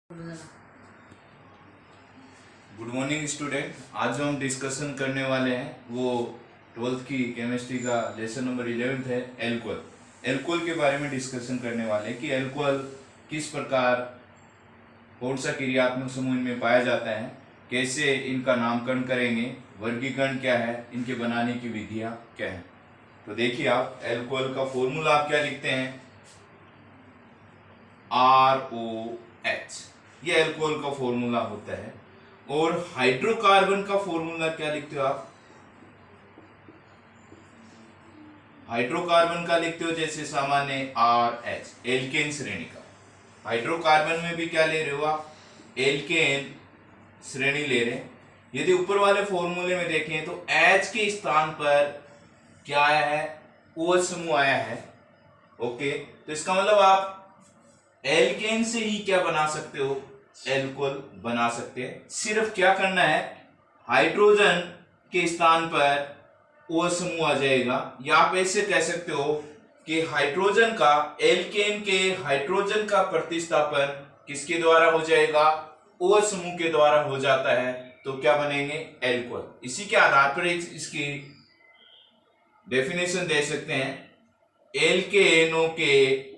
Good morning student. आज जो हम डिस्कशन करने वाले हैं वो 12th की केमिस्ट्री का लेसन नंबर 11 है एल्कोहल। एल्कोहल के बारे में डिस्कशन करने वाले हैं कि एल्कोहल किस प्रकार कौन सा क्रियात्मक समूह इनमें पाया जाता है, कैसे इनका नामकरण करेंगे, वर्गीकरण क्या है, इनके बनाने की विधियां क्या है। तो देखिए आप एल्कोहल का फॉर्मूला आप क्या लिखते हैं, ROH, ये एल्कोहल का फॉर्मूला होता है। और हाइड्रोकार्बन का फॉर्मूला क्या लिखते हो आप, हाइड्रोकार्बन का लिखते हो जैसे सामान्य RH, एल्केन श्रेणी का। हाइड्रोकार्बन में भी क्या ले रहे हो आप, एल्केन श्रेणी ले रहे हैं। यदि ऊपर वाले फॉर्मूले में देखें तो H के स्थान पर क्या आया है, OH समूह आया है। ओके, तो इसका मतलब आप एल्केन से ही क्या बना सकते हो, एल्कोहल बना सकते हैं। सिर्फ क्या करना है, हाइड्रोजन के स्थान पर OH समूह आ जाएगा, या आप ऐसे कह सकते हो कि हाइड्रोजन का, एल्केन के हाइड्रोजन का प्रतिस्थापन किसके द्वारा हो जाएगा, OH समूह के द्वारा हो जाता है, तो क्या बनेंगे, एल्कोहल। इसी के आधार पर इसकी डेफिनेशन दे सकते हैं, एल्केनों के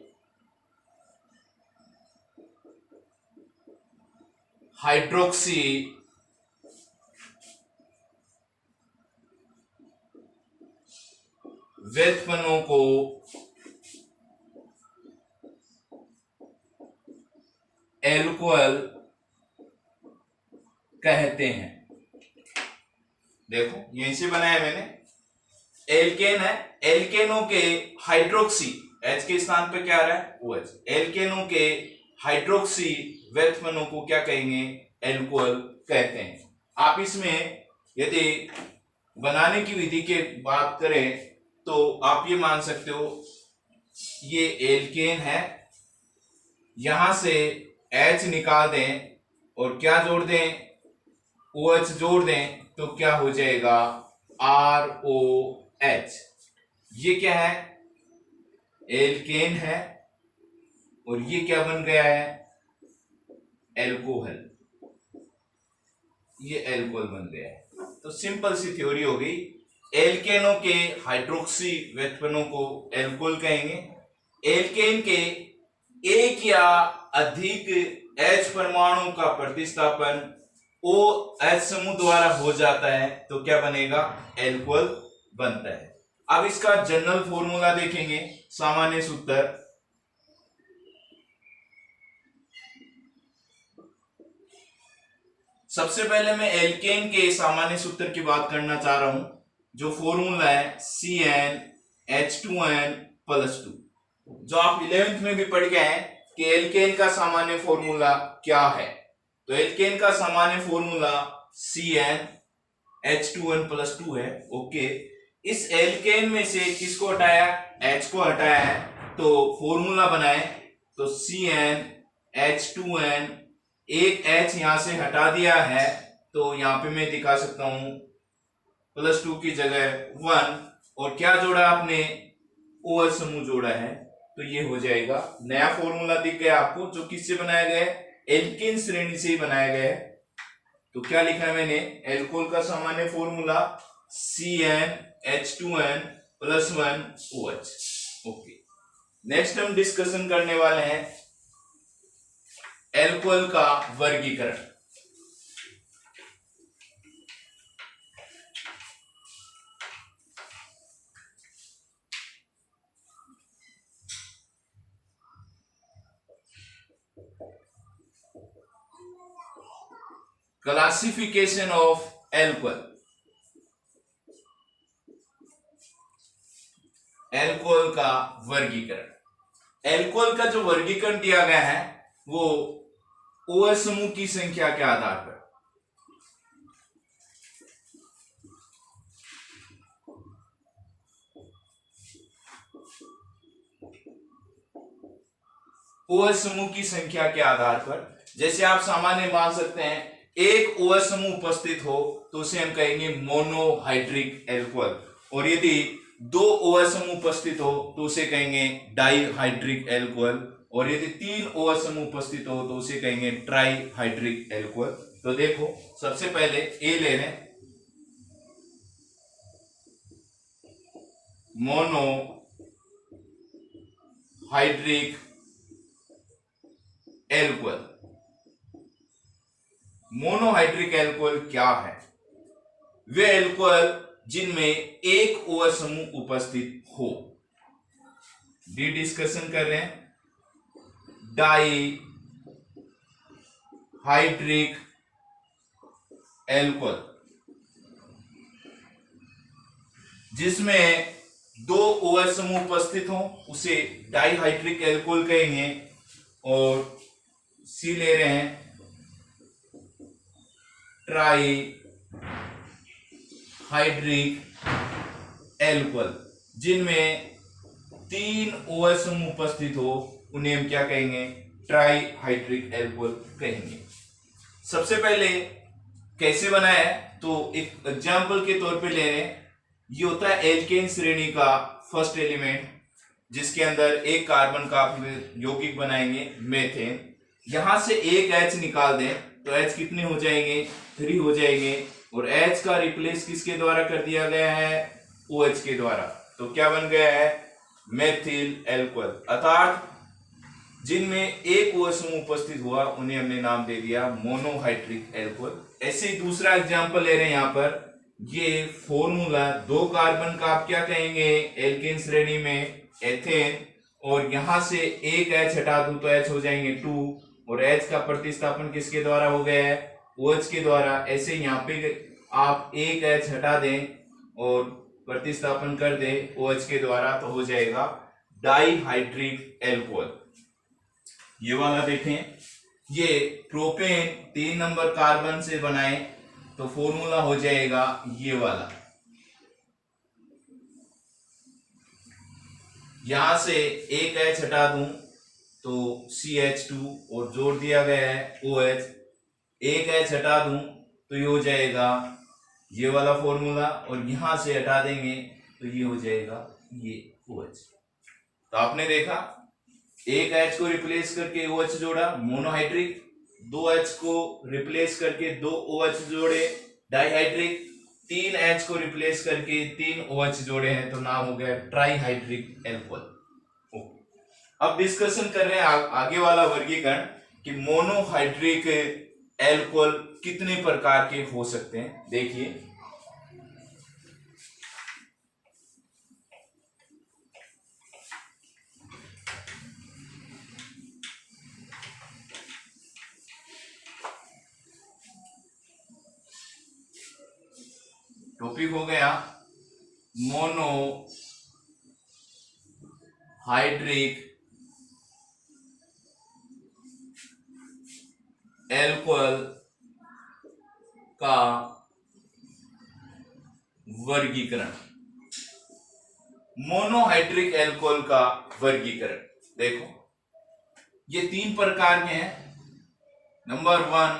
हाइड्रोक्सी व्युत्पन्नों को एल्कोहल कहते हैं। देखो यहीं से बनाया मैंने, एल्केन है, एल्केनों के हाइड्रोक्सी, H के स्थान पे क्या आ रहा है, OH, एल्केनों के हाइड्रोक्सी व्युत्पन्नों को क्या कहेंगे, एल्कोहल कहते हैं। आप इसमें यदि बनाने की विधि की बात करें तो आप ये मान सकते हो, ये एल्केन है, यहां से H निकाल दें और क्या जोड़ दें, OH जोड़ दें, तो क्या हो जाएगा, ROH। ये क्या है, एल्केन है, और ये क्या बन गया है, एल्कोहल। ये एल्कोहल बन गया है। तो सिंपल सी थ्योरी हो गई, एल्केनों के हाइड्रोक्सी व्युत्पन्नों को एल्कोहल कहेंगे। एल्केन के एक या अधिक H परमाणु का प्रतिस्थापन OH समूह द्वारा हो जाता है, तो क्या बनेगा, एल्कोहल बनता है। अब इसका जनरल फॉर्मूला देखेंगे, सामान्य सूत्र। सबसे पहले मैं एल्केन के सामान्य सूत्र की बात करना चाह रहा हूं, जो फॉर्मूला है CnH2n+2, जो आप 11th में भी पढ़ गए हैं कि एल्केन का सामान्य फॉर्मूला क्या है। तो एल्केन का सामान्य फॉर्मूला CnH2n+2 है। ओके, इस एल्केन में से किसको हटाया, H को हटाया है, तो फॉर्मूला बनाए तो CnH2n, एक H यहां से हटा दिया है, तो यहां पे मैं दिखा सकता हूं +2 की जगह 1, और क्या जोड़ा आपने, OH समूह जोड़ा है, तो ये हो जाएगा। नया फॉर्मूला दिख गया आपको, जो किससे बनाया गया है, एल्केन श्रेणी से ही बनाया गया है। तो क्या लिखा है मैंने, एल्कोहल का सामान्य फॉर्मूला CnH2n+1OH। ओके, नेक्स्ट हम डिस्कशन करने वाले हैं एल्कोहल का वर्गीकरण। क्लासिफिकेशन ऑफ एल्कोहल, एल्कोहल का वर्गीकरण। एल्कोहल का जो वर्गीकरण दिया गया है वो OH समूह की संख्या के आधार पर, OH समूह की संख्या के आधार पर, जैसे आप सामान्य मान सकते हैं, एक OH समूह उपस्थित हो तो उसे हम कहेंगे मोनोहाइड्रिक एल्कोहल, और यदि दो OH समूह उपस्थित हो तो उसे कहेंगे डाइहाइड्रिक एल्कोहल। और यदि 3 OH समूह उपस्थित हो तो उसे कहेंगे ट्राई हाइड्रिक एल्कोहल। तो देखो सबसे पहले ए ले रहे हैं, mono hydric alcohol. Monohydric alcohol क्या है? वे एल्कोहल जिनमें एक OH समूह उपस्थित हो। डी डिस्कशन कर रहे हैं, डाई हाइड्रिक एल्कोहल जिसमें 2 OH समूह उपस्थित हो उसे डाइहाइड्रिक एल्कोहल कहेंगे। और सी ले रहे हैं, ट्राई हाइड्रिक एल्कोहल जिनमें 3 OH समूह उपस्थित हो उन्हें हम क्या कहेंगे? ट्राई हाइड्रिक एल्कोहल कहेंगे। सबसे पहले कैसे बनाया है तो एक एग्जाम्पल के तौर पे ले रहे हैं। ये होता है एल्केन श्रेणी का फर्स्ट एलिमेंट जिसके अंदर एक कार्बन का यौगिक बनाएंगे मेथेन। यहां से एक H निकाल दें तो H कितने हो जाएंगे? 3 हो जाएंगे। और H का रिप्लेस किसके द्वारा कर दिया गया है? OH के द्वारा। तो क्या बन गया है? Methyl alcohol. अर्थात जिनमें एक OH समूह उपस्थित हुआ उन्हें हमने नाम दे दिया मोनोहाइड्रिक एल्कोहल। ऐसे ही दूसरा एग्जांपल ले रहे हैं यहाँ पर। ये फॉर्मूला 2 कार्बन का आप क्या कहेंगे? एल्केन श्रेणी में एथेन। और यहां से एक H हटा दूं तो H हो जाएंगे 2। और H का प्रतिस्थापन किसके द्वारा हो गया है? OH के द्वारा। ऐसे यहाँ पे आप एक H हटा दें और प्रतिस्थापन कर दें OH के द्वारा तो हो जाएगा डाइहाइड्रिक एल्कोहल। ये वाला देखें, ये प्रोपेन 3 नंबर कार्बन से बनाए तो फॉर्मूला हो जाएगा ये वाला। यहां से एक H हटा दूं तो CH2 और जोड़ दिया गया है OH। एक H हटा दूं तो ये हो जाएगा ये वाला फॉर्मूला। और यहां से हटा देंगे तो ये हो जाएगा ये OH। तो आपने देखा एक H को रिप्लेस करके OH जोड़ा मोनोहाइड्रिक, 2 H को रिप्लेस करके 2 OH जोड़े डाइहाइड्रिक, 3 H को रिप्लेस करके 3 OH जोड़े हैं तो नाम हो गया ट्राइहाइड्रिक एल्कोहल। अब डिस्कशन कर रहे हैं आगे वाला वर्गीकरण कि मोनोहाइड्रिक एल्कोहल कितने प्रकार के हो सकते हैं। देखिए टॉपिक हो गया मोनोहाइड्रिक एल्कोहल का वर्गीकरण। मोनोहाइड्रिक एल्कोहल का वर्गीकरण देखो, ये 3 प्रकार के हैं। नंबर 1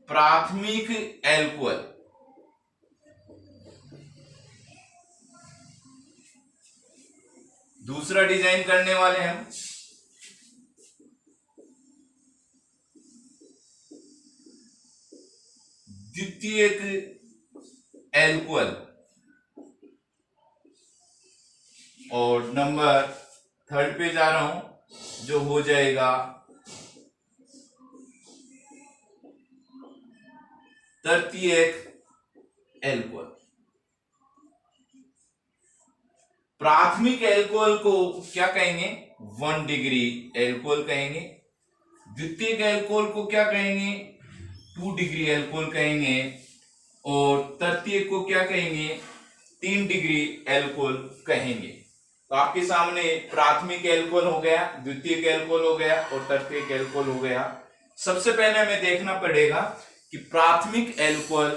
प्राथमिक एल्कोहल। दूसरा डिजाइन करने वाले हम द्वितीयक एल्कोहल। और नंबर 3 पे जा रहा हूं जो हो जाएगा तृतीयक एल्कोहल। प्राथमिक एल्कोहल को क्या कहेंगे? 1 डिग्री एल्कोहल कहेंगे। द्वितीयक एल्कोहल को क्या कहेंगे? 2 डिग्री एल्कोहल कहेंगे। और तृतीयक को क्या कहेंगे? 3 डिग्री एल्कोहल कहेंगे। तो आपके सामने प्राथमिक एल्कोहल हो गया, द्वितीयक एल्कोहल हो गया और तृतीयक एल्कोहल हो गया। सबसे पहले हमें देखना पड़ेगा कि प्राथमिक एल्कोहल,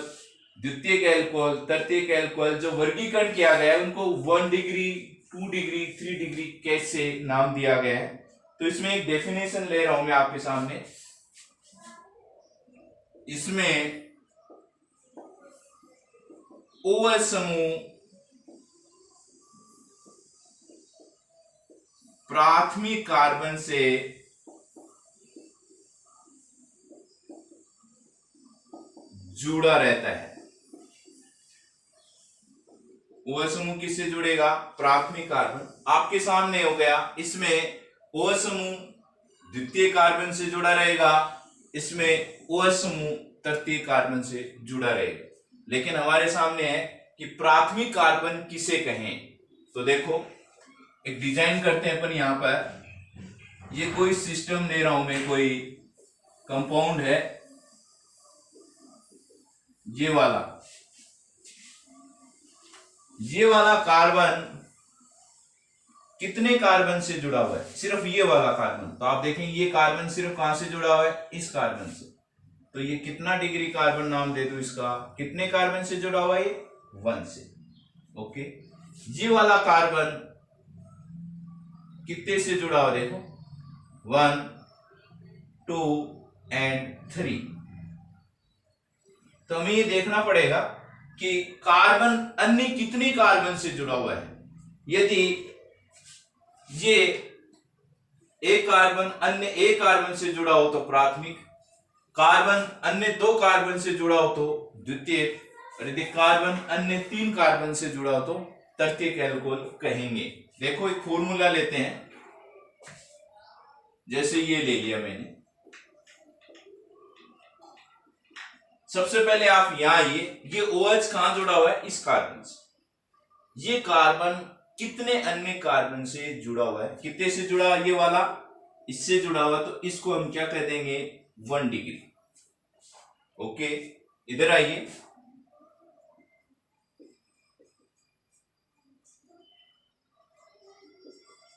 द्वितीयक एल्कोहल, तृतीयक एल्कोहल जो वर्गीकरण किया गया है उनको 1 डिग्री, 2 डिग्री, 3 डिग्री कैसे नाम दिया गया है। तो इसमें एक डेफिनेशन ले रहा हूं मैं आपके सामने। इसमें OH समूह प्राथमिक कार्बन से जुड़ा रहता है। OH समूह किससे जुड़ेगा? प्राथमिक कार्बन। आपके सामने हो गया, इसमें OH समूह द्वितीय कार्बन से जुड़ा रहेगा, इसमें OH समूह तृतीय कार्बन से जुड़ा रहेगा। लेकिन हमारे सामने है कि प्राथमिक कार्बन किसे कहें। तो देखो एक डिजाइन करते हैं अपन यहां पर। ये कोई सिस्टम ले रहा हूं मैं, कोई कंपाउंड है, ये वाला कार्बन कितने कार्बन से जुड़ा हुआ है? सिर्फ ये वाला कार्बन। तो आप देखें ये कार्बन सिर्फ कहां से जुड़ा हुआ है? इस कार्बन से। तो ये कितना डिग्री कार्बन नाम दे दो इसका? कितने कार्बन से जुड़ा हुआ है? ये 1 से। ओके, ये वाला कार्बन कितने से जुड़ा हुआ? देखो 1, 2 एंड 3। तो हमें ये देखना पड़ेगा कि कार्बन अन्य कितने कार्बन से जुड़ा हुआ है। यदि ये एक कार्बन अन्य एक कार्बन से जुड़ा हो तो प्राथमिक, कार्बन अन्य 2 कार्बन से जुड़ा हो तो द्वितीय, और यदि कार्बन अन्य 3 कार्बन से जुड़ा हो तो तृतीयक एल्कोहल कहेंगे। देखो एक फॉर्मूला लेते हैं, जैसे ये ले लिया मैंने। सबसे पहले आप यहां ये OH कहां जुड़ा हुआ है? इस कार्बन से। ये कार्बन कितने अन्य कार्बन से जुड़ा हुआ है? कितने से जुड़ा हुआ? ये वाला इससे जुड़ा हुआ, तो इसको हम क्या कह देंगे? 1 डिग्री। ओके, इधर आइए।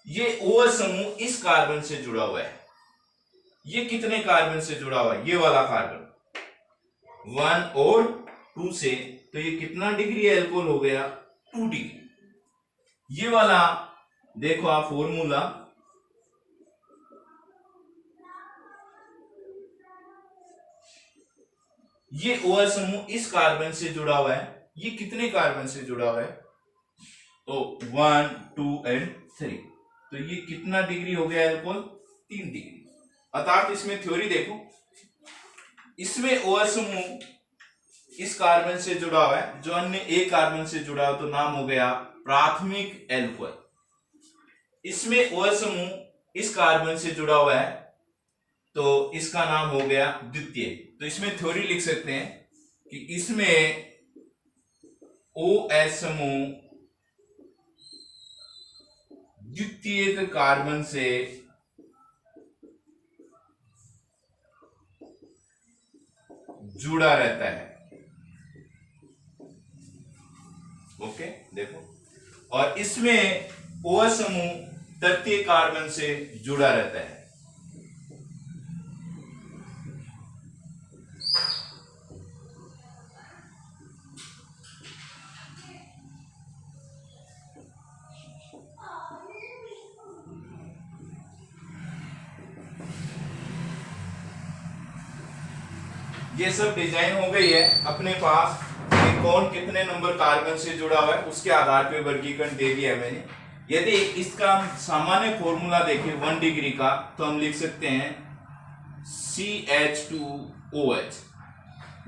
ये OH समूह इस कार्बन से जुड़ा हुआ है। ये कितने कार्बन से जुड़ा हुआ है? ये वाला कार्बन 1 और 2 से। तो ये कितना डिग्री एल्कोहल हो गया? 2 डिग्री। ये वाला देखो आप फॉर्मूला, ये OH समूह इस कार्बन से जुड़ा हुआ है। ये कितने कार्बन से जुड़ा हुआ है? तो 1, 2 एंड 3। तो ये कितना डिग्री हो गया एल्कोहल? 3 डिग्री। अर्थात इसमें थ्योरी देखो, इसमें OH समूह इस कार्बन से जुड़ा हुआ है, जो अन्य एक कार्बन से जुड़ा हो तो नाम हो गया प्राथमिक एल्कोहल। इसमें OH समूह इस कार्बन से जुड़ा हुआ है तो इसका नाम हो गया द्वितीय। तो इसमें थ्योरी लिख सकते हैं कि इसमें OH समूह द्वितीय कार्बन से जुड़ा रहता है। ओके, देखो, और इसमें OH समूह तृतीय कार्बन से जुड़ा रहता है। ये सब डिजाइन हो गई है अपने पास कि कौन कितने नंबर कार्बन से जुड़ा हुआ है, उसके आधार पर वर्गीकरण दे दिया है मैंने। यदि इसका सामान्य फॉर्मूला देखें 1 डिग्री का, तो हम लिख सकते हैं CH2OH।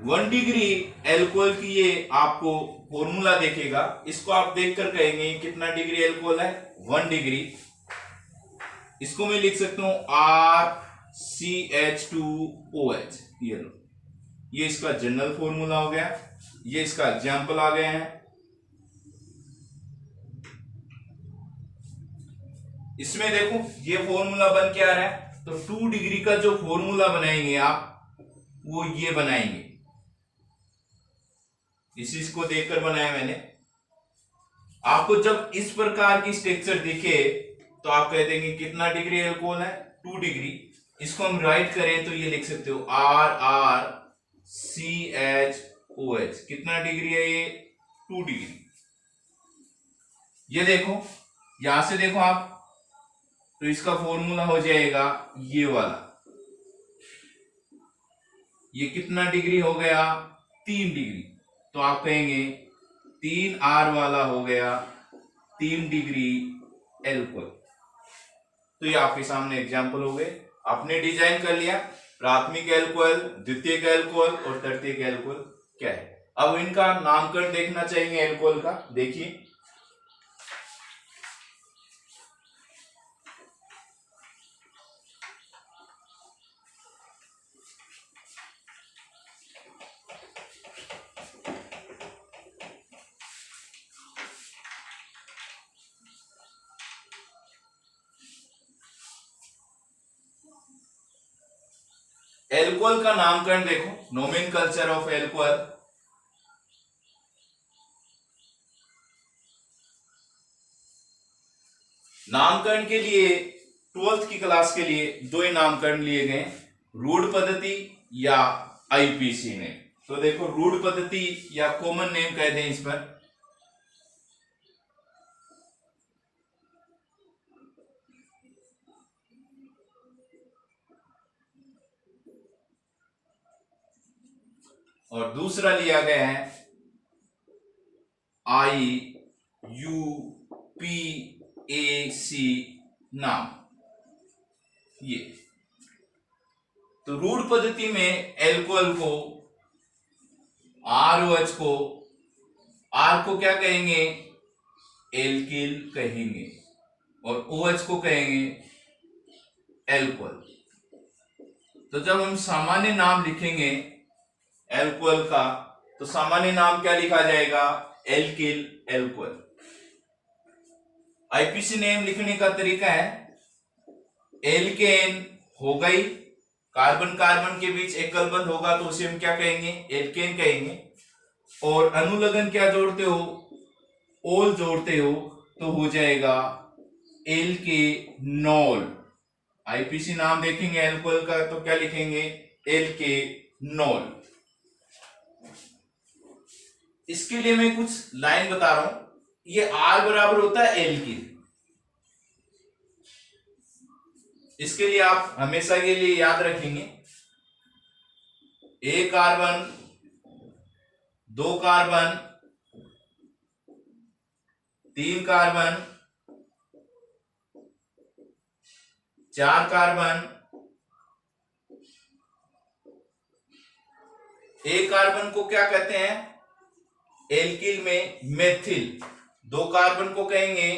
1 डिग्री एल्कोहल की ये आपको फॉर्मूला देखेगा, इसको आप देखकर कहेंगे कितना डिग्री एल्कोहल है? 1 डिग्री। इसको मैं लिख सकता हूं RCH2OH। ये लो, ये इसका जनरल फॉर्मूला हो गया, ये इसका एग्जाम्पल आ गए हैं। इसमें देखो ये फॉर्मूला बन के आ रहा है, तो 2 डिग्री का जो फॉर्मूला बनाएंगे आप, वो ये बनाएंगे। इसको देखकर बनाया मैंने। आपको जब इस प्रकार की स्ट्रक्चर दिखे तो आप कह देंगे कितना डिग्री एल्कोहल है? 2 डिग्री। इसको हम राइट करें तो ये लिख सकते हो RRCHOH। कितना डिग्री है ये? 2 डिग्री। ये देखो, यहां से देखो आप, तो इसका फॉर्मूला हो जाएगा ये वाला। ये कितना डिग्री हो गया? 3 डिग्री। तो आप कहेंगे 3R वाला हो गया 3 डिग्री एल्कोहल। तो ये आपके सामने एग्जाम्पल हो गए। आपने डिजाइन कर लिया प्राथमिक एल्कोहल, द्वितीयक एल्कोहल और तृतीयक एल्कोहल क्या है। अब इनका नामकरण देखना चाहिए एल्कोहल का। देखिए एल्कोहल का नामकरण देखो, नोमेनकल्चर ऑफ एल्कोहल। नामकरण के लिए 12th की क्लास के लिए दो ही नामकरण लिए गए, रूढ़ पद्धति या आईपीसी नेम। तो देखो रूढ़ पद्धति या कॉमन नेम कह दें इस पर। और दूसरा लिया गया है IUPAC नाम। ये तो रूढ़ पद्धति में एल्कोहल को ROH को R को क्या कहेंगे, एल्किल कहेंगे, और OH को कहेंगे एल्कोहल। तो जब हम सामान्य नाम लिखेंगे एल्कोहल का तो सामान्य नाम क्या लिखा जाएगा, एल्किल एल्कोहल। आईपीसी नेम लिखने का तरीका है, एल्केन हो गई, कार्बन कार्बन के बीच एकल बंध होगा तो उसे हम क्या कहेंगे, एल्केन कहेंगे। और अनुलग्न क्या जोड़ते हो, ओल जोड़ते हो तो हो जाएगा एल्केनॉल। आईपीसी नाम देखेंगे एल्कोहल का तो क्या लिखेंगे, एल्केनॉल। इसके लिए मैं कुछ लाइन बता रहा हूं। ये R बराबर होता है एल्किल। इसके लिए आप हमेशा के लिए याद रखेंगे, एक कार्बन, दो कार्बन, तीन कार्बन, चार कार्बन, एक कार्बन को क्या कहते हैं, एल्किल में मेथिल। दो कार्बन को कहेंगे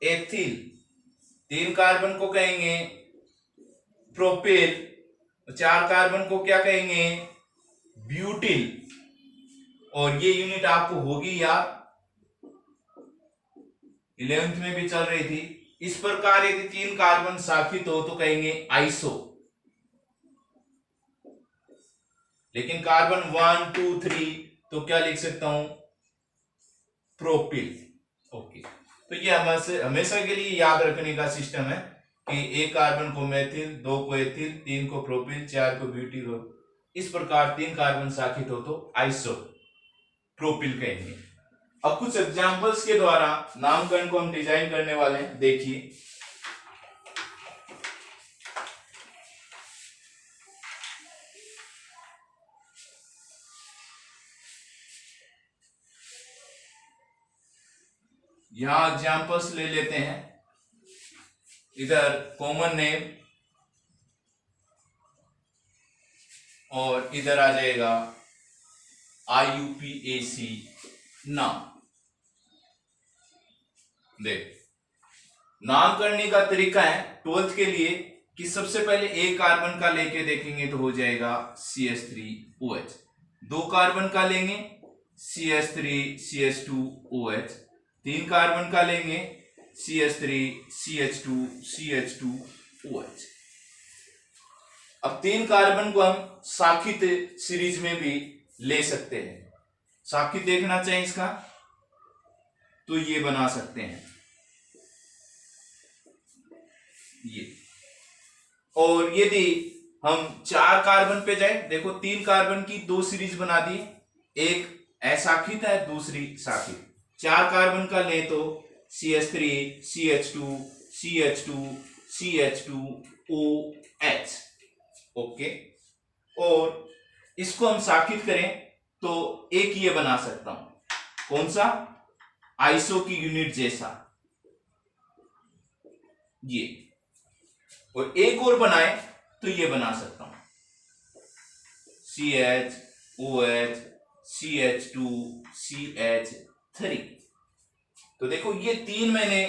एथिल, तीन कार्बन को कहेंगे प्रोपेल, चार कार्बन को क्या कहेंगे, ब्यूटिल। और ये यूनिट आपको होगी यार, 11th में भी चल रही थी। इस प्रकार यदि तीन कार्बन साखित हो तो कहेंगे आइसो। लेकिन कार्बन 1 2 3 तो क्या लिख सकता हूं, प्रोपिल। ओके, तो ये हमेशा के लिए याद रखने का सिस्टम है कि एक कार्बन को मेथिल, दो को एथिल, तीन को प्रोपिल, चार को ब्यूटिल। इस प्रकार तीन कार्बन साखित हो तो आइसो प्रोपिल कहेंगे। अब कुछ एग्जांपल्स के द्वारा नामकरण को हम डिजाइन करने वाले हैं। देखिए यहां एग्जांपल्स ले लेते हैं। इधर कॉमन नेम और इधर आ जाएगा IUPAC नाम। देख नाम करने का तरीका है 12th के लिए कि सबसे पहले एक कार्बन का लेके देखेंगे तो हो जाएगा CH3OH। दो कार्बन का लेंगे CH3CH2OH। तीन कार्बन का लेंगे CH3CH2CH2OH। अब तीन कार्बन को हम साखित सीरीज में भी ले सकते हैं। साखित देखना चाहिए इसका तो ये बना सकते हैं ये। और यदि हम चार कार्बन पे जाए, देखो तीन कार्बन की दो सीरीज बना दी, एक असाखित है दूसरी साखित। चार कार्बन का ले तो CH3 CH2 CH2 CH2OH। Okay, और इसको हम साखित करें तो एक ये बना सकता हूं, कौन सा, आइसो की यूनिट जैसा ये। और एक और बनाए तो ये बना सकता हूं, CH OH CH2 CH3। तो देखो ये 3 मैंने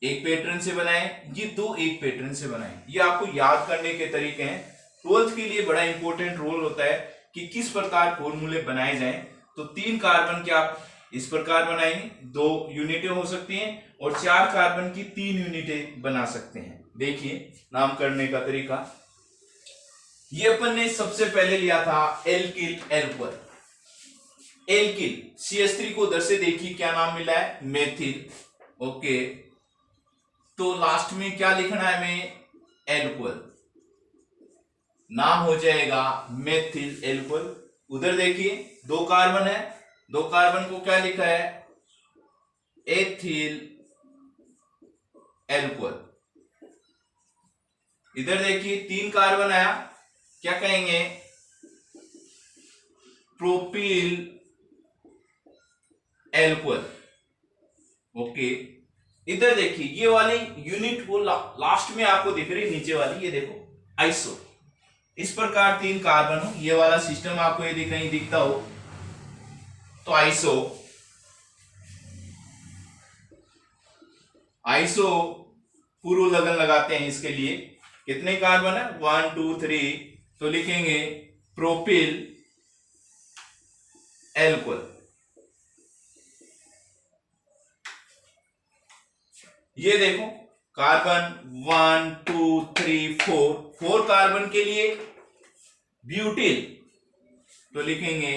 एक पैटर्न से बनाए, ये 2 एक पैटर्न से बनाए। ये आपको याद करने के तरीके हैं। 12th के लिए बड़ा इंपॉर्टेंट रोल होता है कि किस प्रकार फॉर्मूले बनाए जाएं। तो 3 कार्बन के आप इस प्रकार बनाएंगे, 2 यूनिटें हो सकती हैं, और 4 कार्बन की 3 यूनिटें बना सकते हैं। देखिए नाम करने का तरीका, ये अपन ने सबसे पहले लिया था एल्किल एल्कोहल। एल्किल CH3 को उधर से देखिए क्या नाम मिला है, मेथिल। ओके, तो लास्ट में क्या लिखना है हमें, एल्कोहल, नाम हो जाएगा मेथिल एल्कोहल। उधर देखिए 2 कार्बन है, 2 कार्बन को क्या लिखा है, एथिल एल्कोहल। इधर देखिए 3 कार्बन आया, क्या कहेंगे, प्रोपिल एल्कोहल। ओके, इधर देखिए ये वाली यूनिट वो लास्ट में आपको दिख रही, नीचे वाली ये देखो आइसो। इस प्रकार 3 कार्बन हो, ये वाला सिस्टम आपको यदि कहीं दिखता हो तो आइसो, आइसो पूर्व लगन लगाते हैं। इसके लिए कितने कार्बन है, 1 2 3, तो लिखेंगे प्रोपिल एल्कोहल। ये देखो कार्बन 1 2 3 4, 4 कार्बन के लिए ब्यूटिल, तो लिखेंगे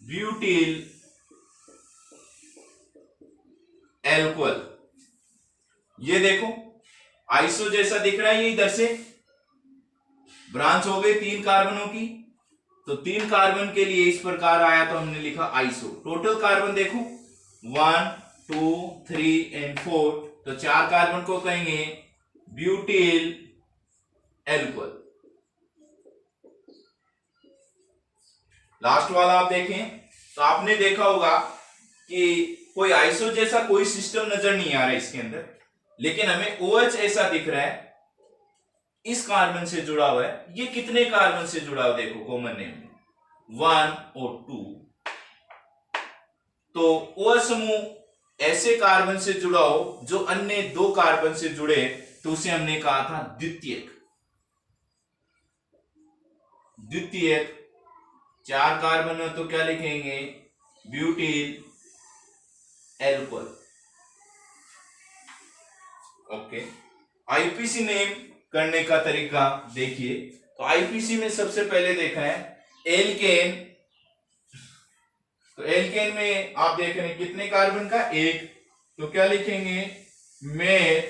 ब्यूटिल एल्कोहल। ये देखो आइसो जैसा दिख रहा है, ये इधर से ब्रांच हो गई 3 कार्बनों की, तो 3 कार्बन के लिए इस प्रकार आया, तो हमने लिखा आइसो। टोटल कार्बन देखो 1 2 3 एंड 4, तो 4 कार्बन को कहेंगे ब्यूटिल एल्कोहल। लास्ट वाला आप देखें तो आपने देखा होगा कि कोई आइसो जैसा कोई सिस्टम नजर नहीं आ रहा है इसके अंदर, लेकिन हमें OH ऐसा दिख रहा है, इस कार्बन से जुड़ा हुआ है। ये कितने कार्बन से जुड़ा हुआ, देखो कॉमन नेम 1 और 2, तो OH समूह ऐसे कार्बन से जुड़ा हो जो अन्य 2 कार्बन से जुड़े, तो उसे हमने कहा था द्वितीयक। द्वितीयक 4 कार्बन हो तो क्या लिखेंगे, butyl alcohol. Okay, IPC name करने का तरीका देखिए, तो आईपीसी में सबसे पहले देखा है एल्केन, तो एल्केन में आप देख रहे हैं कितने कार्बन का, 1, तो क्या लिखेंगे, में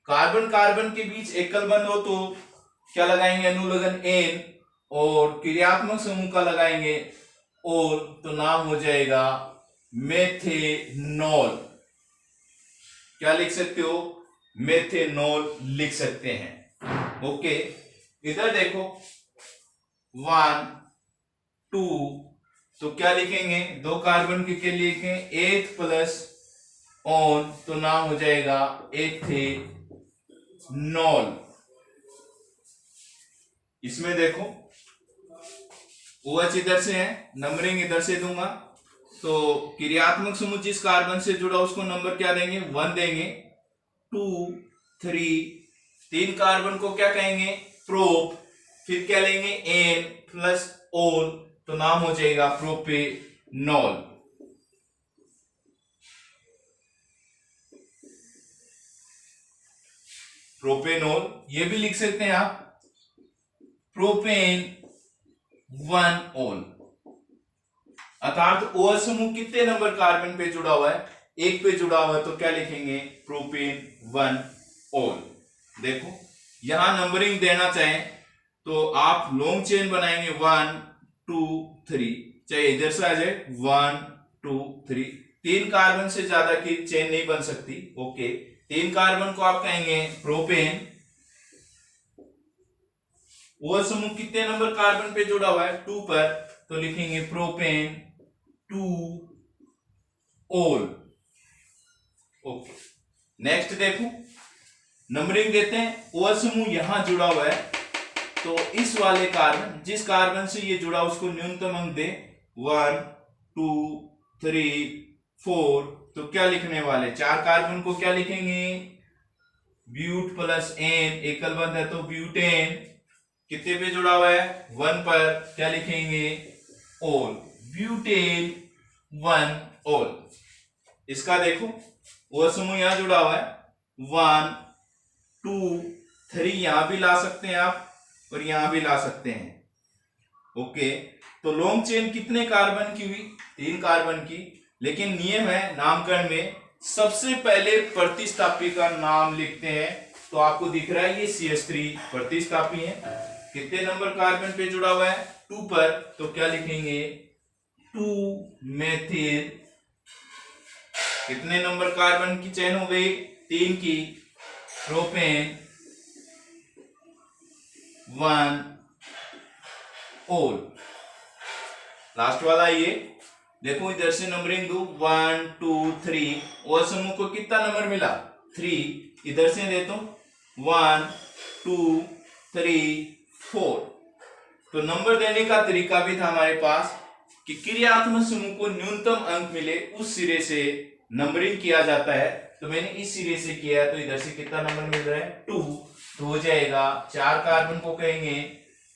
कार्बन कार्बन के बीच एकल बंध हो तो क्या लगाएंगे, अनुलग्न एन, और क्रियात्मक समूह का लगाएंगे और, तो नाम हो जाएगा मेथेनॉल। क्या लिख सकते हो, मेथेनॉल लिख सकते हैं। ओके, इधर देखो 1 2, तो क्या लिखेंगे, 2 कार्बन के लिए लिखें 8 प्लस ऑन, तो नाम हो जाएगा एथेनॉल। इसमें देखो OH इधर से है, नंबरिंग इधर से दूंगा, तो क्रियात्मक समूह जिस कार्बन से जुड़ा उसको नंबर क्या देंगे, 1 देंगे, 2 3, 3 कार्बन को क्या कहेंगे, प्रोप, फिर क्या लेंगे, एन प्लस ओन, तो नाम हो जाएगा प्रोपेनॉल। प्रोपेनॉल ये भी लिख सकते हैं आप, प्रोपेन 1 ओन, अर्थात OH समूह कितने नंबर कार्बन पे जुड़ा हुआ है, 1 पे जुड़ा हुआ है, तो क्या लिखेंगे, प्रोपेन 1 ओन। देखो यहां नंबरिंग देना चाहें तो आप लॉन्ग चेन बनाएंगे 1 2 3, चाहे इधर से आ जाए 1 2 3, 3 कार्बन से ज्यादा की चेन नहीं बन सकती। ओके, 3 कार्बन को आप कहेंगे प्रोपेन, OH समूह कितने नंबर कार्बन पे जुड़ा हुआ है, 2 पर, तो लिखेंगे प्रोपेन 2 ओल। ओके, नेक्स्ट देखो, नंबरिंग देते हैं। OH समूह यहां जुड़ा हुआ है, तो इस वाले कार्बन, जिस कार्बन से ये जुड़ा उसको न्यूनतम अंक दे 1 2 3 4। तो क्या लिखने वाले, 4 कार्बन को क्या लिखेंगे, ब्यूट प्लस एन, एकल बंध है तो ब्यूटेन। कितने पे जुड़ा हुआ है, 1 पर, क्या लिखेंगे, ओल, ब्यूटेन 1 ओल। इसका देखो, वो समूह यहां जुड़ा हुआ है, 1 2 3 यहां भी ला सकते हैं आप और यहां भी ला सकते हैं। ओके, तो लॉन्ग चेन कितने कार्बन की हुई, 3 कार्बन की। लेकिन नियम है नामकरण में, सबसे पहले प्रतिस्थापी का नाम लिखते हैं। तो आपको दिख रहा है ये CH3 प्रतिस्थापी है। कितने नंबर कार्बन पे जुड़ा हुआ है, 2 पर, तो क्या लिखेंगे, 2 मेथिल। कितने नंबर कार्बन की चेन हो गई, 3 की, प्रोपेन 1 ओल। लास्ट वाला ये देखो, इधर से नंबरिंग दो, 1 2 3। और समूह को कितना नंबर मिला, 3। इधर से दे तो 1 2 3 4। तो नंबर देने का तरीका भी था हमारे पास कि क्रियात्मक समूह को न्यूनतम अंक मिले उस सिरे से नंबरिंग किया जाता है। तो मैंने इस सिरे से किया है, तो इधर से कितना नंबर मिल रहा है, 2। तो हो जाएगा 4 कार्बन को कहेंगे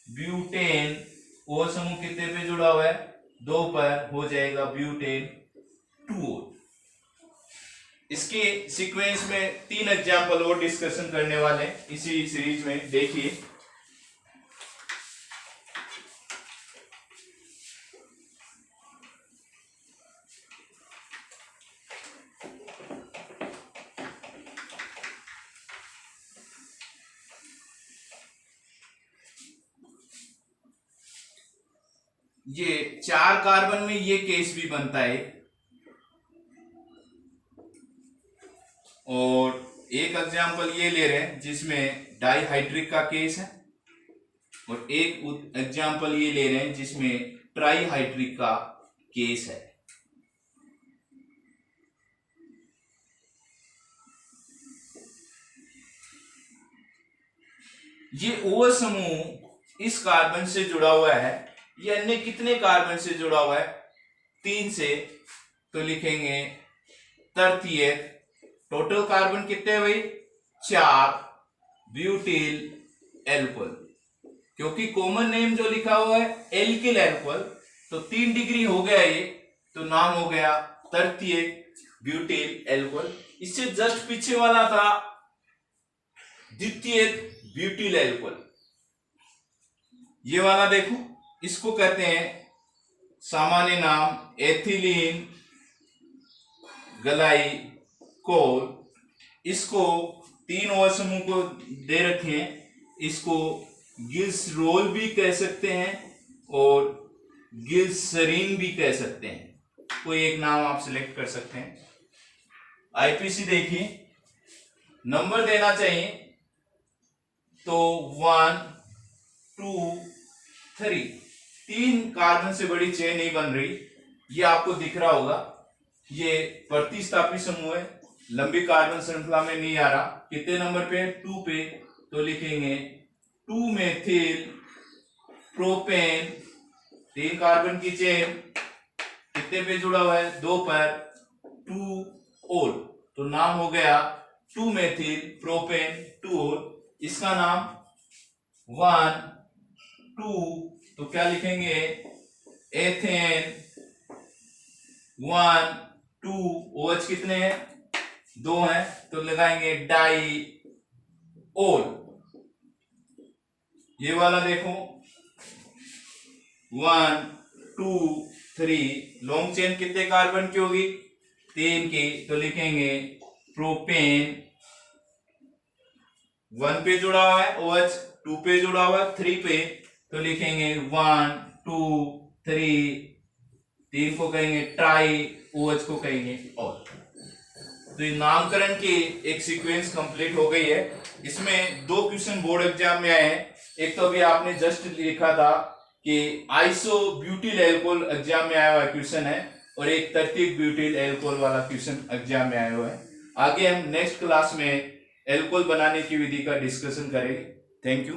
ब्यूटेन। और समूह कितने पे जुड़ा हुआ है, 2 पर, हो जाएगा ब्यूटेन 2। इसके सीक्वेंस में 3 एग्जाम्पल और डिस्कशन करने वाले हैं इसी सीरीज में, देखिए। ये 4 कार्बन में ये केस भी बनता है, और एक एग्जाम्पल ये ले रहे हैं जिसमें डाईहाइड्रिक का केस है, और एक एग्जाम्पल ये ले रहे हैं जिसमें ट्राईहाइड्रिक का केस है। ये OH समूह इस कार्बन से जुड़ा हुआ है, ये अन्य कितने कार्बन से जुड़ा हुआ है, 3 से। तो लिखेंगे तृतीयक। टोटल कार्बन कितने हुए, 4, ब्यूटिल एल्कोहल। क्योंकि कॉमन नेम जो लिखा हुआ है एल्किल एल्कोहल, तो 3 डिग्री हो गया ये, तो नाम हो गया तृतीयक ब्यूटिल एल्कोहल। इससे जस्ट पीछे वाला था द्वितीयक ब्यूटिल एल्कोहल। ये वाला देखो, इसको कहते हैं सामान्य नाम एथिलीन ग्लाइकोल। इसको 3 OH समूह को दे रखे हैं, इसको गिल्सरोल भी कह सकते हैं और गिल्सरीन भी कह सकते हैं। कोई एक नाम आप सिलेक्ट कर सकते हैं। IPC देखिए, नंबर देना चाहिए तो 1 2 3। 3 कार्बन से बड़ी चेन नहीं बन रही, ये आपको दिख रहा होगा। ये प्रतिस्थापी समूह है, लंबी कार्बन श्रृंखला में नहीं आ रहा। कितने नंबर पे, 2 पे, तो लिखेंगे 2 मेथिल प्रोपेन। 3 कार्बन की चेन कितने पे जुड़ा हुआ है, 2 पर, 2 ओल। तो नाम हो गया 2 मेथिल प्रोपेन 2 ओल। इसका नाम 1 2, तो क्या लिखेंगे, एथेन 1 2। OH कितने हैं, 2 हैं, तो लगाएंगे डाई ओल। ये वाला देखो, 1 2 3। लॉन्ग चेन कितने कार्बन की होगी, 3 की, तो लिखेंगे प्रोपेन। 1 पे जुड़ा हुआ है OH, 2 पे जुड़ा हुआ है 3 पे, तो लिखेंगे 1 2 3। 3 को कहेंगे ट्राई, OH को कहेंगे ऑल। तो ये नामकरण की एक सीक्वेंस कंप्लीट हो गई है। इसमें 2 क्वेश्चन बोर्ड एग्जाम में आए हैं। एक तो अभी आपने जस्ट लिखा था कि आइसो ब्यूटिल एल्कोहल एग्जाम में आया हुआ क्वेश्चन है, और एक तृतीयक ब्यूटिल एल्कोहल वाला क्वेश्चन एग्जाम में आया हुआ है। आगे हम नेक्स्ट क्लास में एल्कोहल बनाने की विधि का डिस्कशन करेंगे। Thank you.